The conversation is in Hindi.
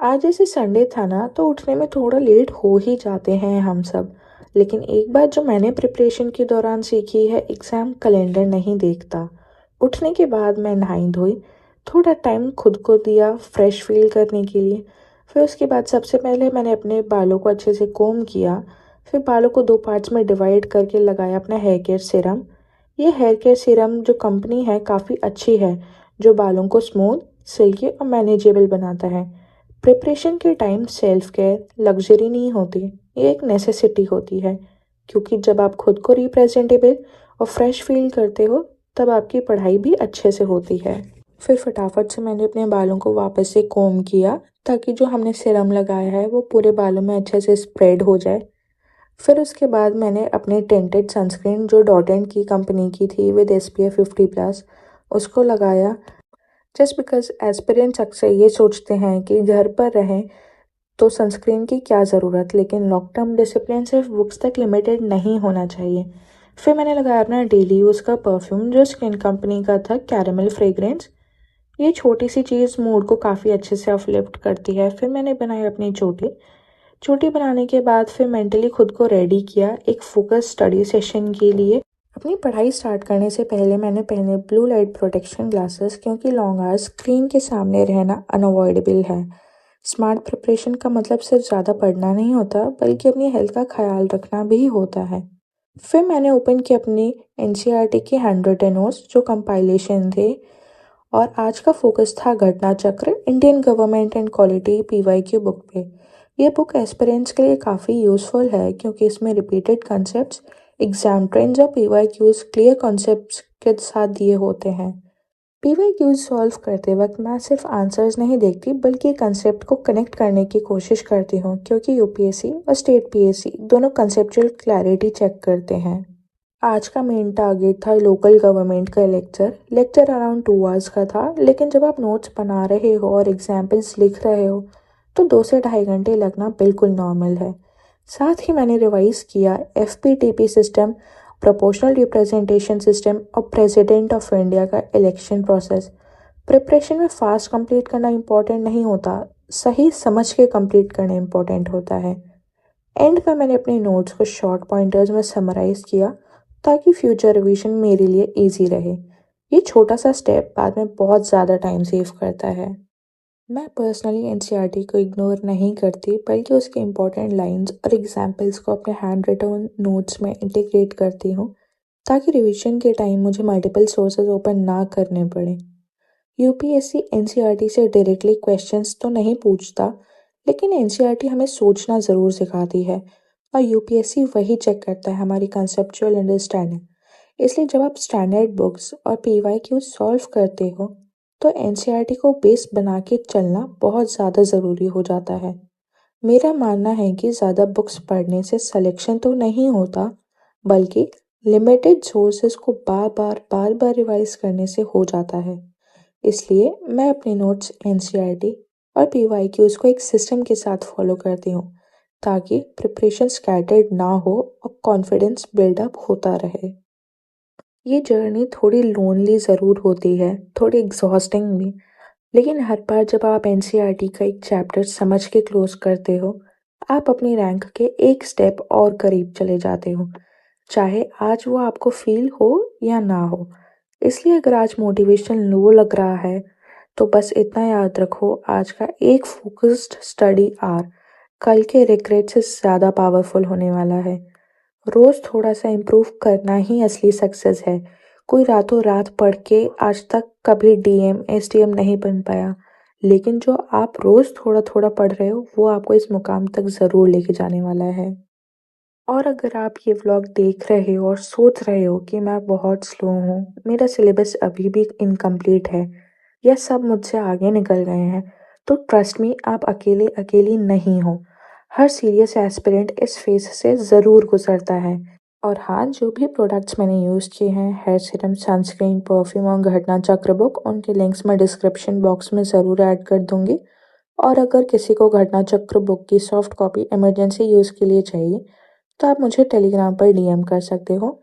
आज जैसे संडे था ना तो उठने में थोड़ा लेट हो ही जाते हैं हम सब। लेकिन एक बात जो मैंने प्रिपरेशन के दौरान सीखी है, एग्ज़ाम कैलेंडर नहीं देखता। उठने के बाद मैं नहाई धोई, थोड़ा टाइम खुद को दिया फ्रेश फील करने के लिए। फिर उसके बाद सबसे पहले मैंने अपने बालों को अच्छे से कोम किया। फिर बालों को दो पार्ट्स में डिवाइड करके लगाया अपना हेयर केयर सीरम। ये हेयर केयर सीरम जो कंपनी है काफ़ी अच्छी है, जो बालों को स्मूथ, सिल्की और मैनेजेबल बनाता है। प्रिपरेशन के टाइम सेल्फ केयर लग्जरी नहीं होती, ये एक नेसेसिटी होती है। क्योंकि जब आप खुद को रिप्रेजेंटेबल और फ्रेश फील करते हो, तब आपकी पढ़ाई भी अच्छे से होती है। फिर फटाफट से मैंने अपने बालों को वापस से कोम किया, ताकि जो हमने सीरम लगाया है वो पूरे बालों में अच्छे से स्प्रेड हो जाए। फिर उसके बाद मैंने अपने टेंटेड सनस्क्रीन जो डॉट एंड की कंपनी की थी विद SPF 50+ उसको लगाया। जस्ट बिकॉज एस्पिरेंट्स अक्सर ये सोचते हैं कि घर पर रहें तो सनस्क्रीन की क्या ज़रूरत, लेकिन लॉन्ग टर्म डिसिप्लिन सिर्फ बुक्स तक लिमिटेड नहीं होना चाहिए। फिर मैंने लगाया अपना डेली यूज़ का परफ्यूम जो स्किन कंपनी का था, कैरेमल फ्रेग्रेंस। ये छोटी सी चीज़ मूड को काफ़ी अच्छे से अपलिफ्ट करती है। फिर मैंने बनाई अपनी चोटी। चोटी बनाने के बाद फिर मेंटली खुद को रेडी किया एक फोकस स्टडी सेशन के लिए। अपनी पढ़ाई स्टार्ट करने से पहले मैंने पहने ब्लू लाइट प्रोटेक्शन ग्लासेस, क्योंकि लॉन्ग आवर्स स्क्रीन के सामने रहना अनअवॉइडेबल है। स्मार्ट प्रिपरेशन का मतलब सिर्फ ज़्यादा पढ़ना नहीं होता, बल्कि अपनी हेल्थ का ख्याल रखना भी होता है। फिर मैंने ओपन की अपनी NCERT के 100 नोट्स जो कंपाइलेशन थे, और आज का फोकस था घटना चक्र, Indian government and quality PYQ book पे। ये बुक एस्पिरेंट्स के लिए काफ़ी यूज़फुल है, क्योंकि इसमें रिपीटेड कॉन्सेप्ट्स, एग्जाम ट्रेंड्स और PYQs क्लियर कॉन्सेप्ट्स के साथ दिए होते हैं। PYQs सॉल्व करते वक्त मैं सिर्फ आंसर्स नहीं देखती, बल्कि कंसेप्ट को कनेक्ट करने की कोशिश करती हूँ, क्योंकि UPSC और स्टेट PSC दोनों कंसेप्चुअल क्लैरिटी चेक करते हैं। आज का मेन टारगेट था लोकल गवर्नमेंट का लेक्चर अराउंड 2 आवर्स का था। लेकिन जब आप नोट्स बना रहे हो और एग्जाम्पल्स लिख रहे हो, तो 2 से ढाई घंटे लगना बिल्कुल नॉर्मल है। साथ ही मैंने रिवाइज किया FPTP system, proportional representation system और प्रेसिडेंट ऑफ इंडिया का इलेक्शन प्रोसेस। प्रिपरेशन में फास्ट कंप्लीट करना इम्पोर्टेंट नहीं होता, सही समझ के कंप्लीट करना इम्पोर्टेंट होता है। एंड में मैंने अपने नोट्स को शॉर्ट पॉइंटर्स में समराइज किया, ताकि फ्यूचर रिवीजन मेरे लिए इजी रहे। ये छोटा सा स्टेप बाद में बहुत ज़्यादा टाइम सेव करता है। मैं पर्सनली NCERT को इग्नोर नहीं करती, बल्कि उसके इम्पोर्टेंट लाइंस और एग्जाम्पल्स को अपने हैंड रिटन नोट्स में इंटीग्रेट करती हूँ, ताकि रिवीजन के टाइम मुझे मल्टीपल सोर्सेज ओपन ना करने पड़े। UPSC NCERT से डायरेक्टली क्वेश्चंस तो नहीं पूछता, लेकिन NCERT हमें सोचना ज़रूर सिखाती है, और UPSC वही चेक करता है हमारी कंसेप्चुअल अंडरस्टैंडिंग। इसलिए जब आप स्टैंडर्ड बुक्स और PYQ सॉल्व करते हो, तो NCERT को बेस बना के चलना बहुत ज़्यादा ज़रूरी हो जाता है। मेरा मानना है कि ज़्यादा बुक्स पढ़ने से सिलेक्शन तो नहीं होता, बल्कि लिमिटेड सोर्सेज को बार बार रिवाइज करने से हो जाता है। इसलिए मैं अपने नोट्स NCERT और PYQs को एक सिस्टम के साथ फॉलो करती हूँ, ताकि प्रिपरेशन स्कैटर्ड ना हो और कॉन्फिडेंस बिल्डअप होता रहे। ये जर्नी थोड़ी लोनली ज़रूर होती है, थोड़ी एग्जॉस्टिंग भी, लेकिन हर बार जब आप NCERT का एक चैप्टर समझ के क्लोज करते हो, आप अपनी रैंक के एक स्टेप और करीब चले जाते हो, चाहे आज वो आपको फील हो या ना हो। इसलिए अगर आज मोटिवेशन लो लग रहा है, तो बस इतना याद रखो, आज का एक फोकस्ड स्टडी आवर कल के रिग्रेट से ज़्यादा पावरफुल होने वाला है। रोज़ थोड़ा सा इम्प्रूव करना ही असली सक्सेस है। कोई रातों रात पढ़ के आज तक कभी DM SDM नहीं बन पाया, लेकिन जो आप रोज़ थोड़ा थोड़ा पढ़ रहे हो, वो आपको इस मुकाम तक ज़रूर लेके जाने वाला है। और अगर आप ये व्लॉग देख रहे हो और सोच रहे हो कि मैं बहुत स्लो हूँ, मेरा सिलेबस अभी भी इनकम्प्लीट है, या सब मुझसे आगे निकल गए हैं, तो ट्रस्ट मी, आप अकेले अकेली नहीं हो। हर सीरियस एस्पिरेंट इस फेज से ज़रूर गुजरता है। और हाँ, जो भी प्रोडक्ट्स मैंने यूज़ किए हैं, हेयर सीरम, सनस्क्रीन, परफ्यूम और घटना चक्र बुक, उनके लिंक्स मैं डिस्क्रिप्शन बॉक्स में ज़रूर ऐड कर दूँगी। और अगर किसी को घटना चक्र बुक की सॉफ्ट कॉपी इमरजेंसी यूज़ के लिए चाहिए, तो आप मुझे टेलीग्राम पर DM कर सकते हो।